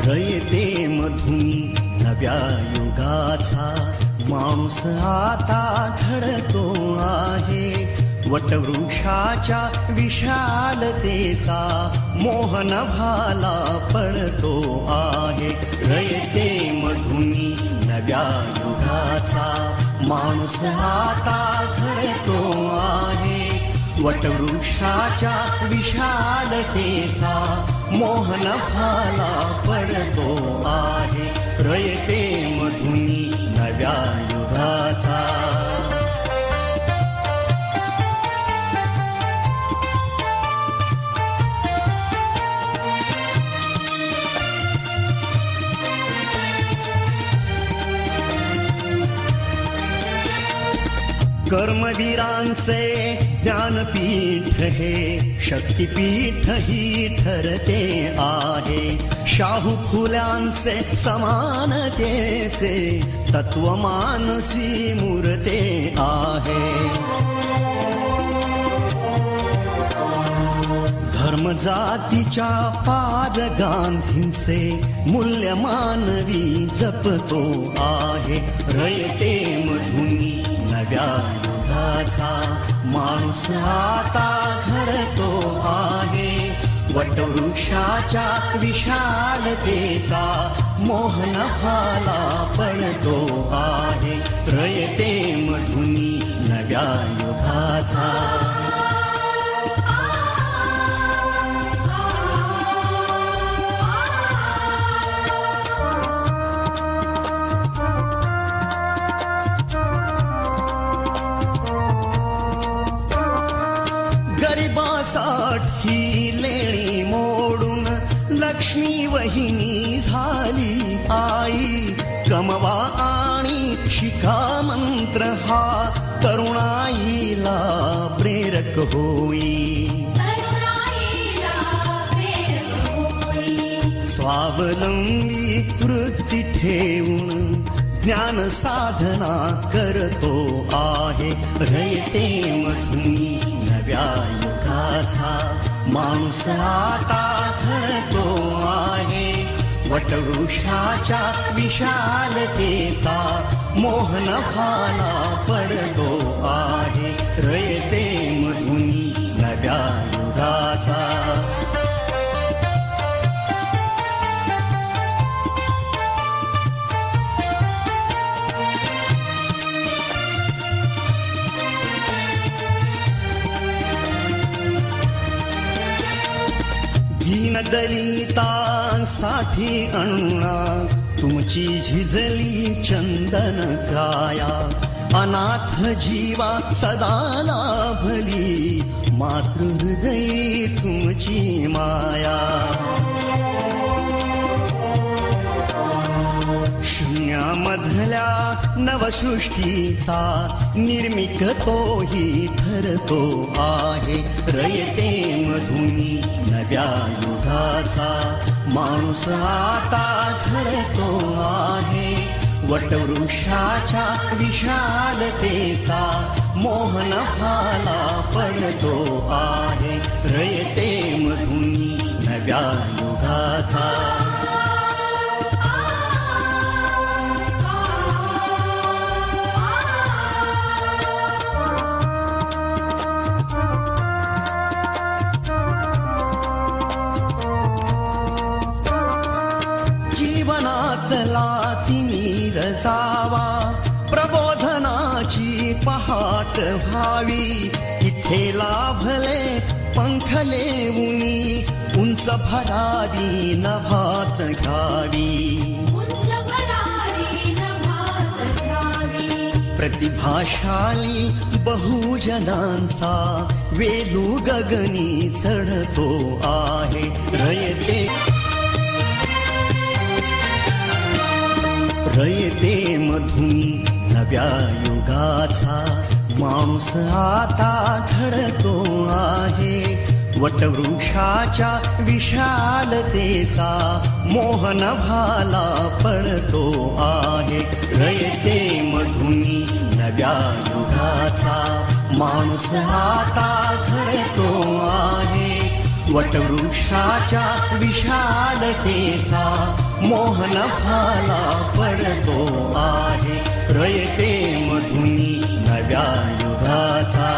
रयते मधुनी नव्या युगाचा माणूस आता घडतो आहे. वटवृक्षाच्या विशालतेचा मोहन भाला पडतो आहे. रयते मधुनी नव्या युगाचा माणूस आता घडतो आहे. वटवृक्षाच्या विशालतेचा मोहन भाला पडतो आहे. रयते मधुनी नव्या युगाचा. कर्मवीरांचे ज्ञानपीठ हे शक्तिपीठ ही ठरते आहे. शाहू फुल्यांचे समानतेचे तत्व मानसी मूर्ते आहे. धर्म जातीच्या पाद गांधींचे मूल्य मानवी जपतो आहे. रयते मधुनी नव्या युगाचा माणूस आता घडतो आहे. वटवृक्षाच्या विशालतेचा मोहन भाला पडतो आहे. रयते मधुनी नव्या युगाचा. ही लेणी मोडून लक्ष्मी वहिनी झाली आई. कमवा आणि शिका मंत्र हा तरुणाईला प्रेरक होई. स्वावलंबी वृत्ती ठेवून ज्ञान साधना करतो आहे. रयते मधुनी नव्या युगाचा माणूस आता घडतो आहे. वटवृक्षाच्या विशालतेचा मोहन भाला पडतो आहे. रयते मधुनी नव्या युगाचा. दलितांसाठी अण्णा तुमची झिजली चंदन काया. अनाथ जीवा सदा लाभली मातृहृदयी तुमची माया. शून्यामधल्या नवसृष्टीचा निर्मिक तोही ठरतो आहे. रयते मधुनी नव्या युगाचा माणूस आता घडतो आहे. वटवृक्षाच्या विशालतेचा मोहन भाला पडतो आहे. रयते मधुनी नव्या युगाचा. जावा प्रबोधनाची पहाट व्हावी. इथे लाभले पंखले उनी उंच भरारी नभात घ्यावी. प्रतिभाशाली बहुजनांचा वेलू गगनी चढतो आहे. रयते रयते मधुनी नव्या युगाचा माणूस आता घडतो आहे. वटवृक्षाच्या विशालतेचा मोहन भाला पडतो आहे. रयते मधुनी नव्या युगाचा माणूस आता घडतो आहे. वटवृक्षाच्या विशालतेचा मोहन भाला पडतो आहे. रयते मधुनी नव्या युगाचा.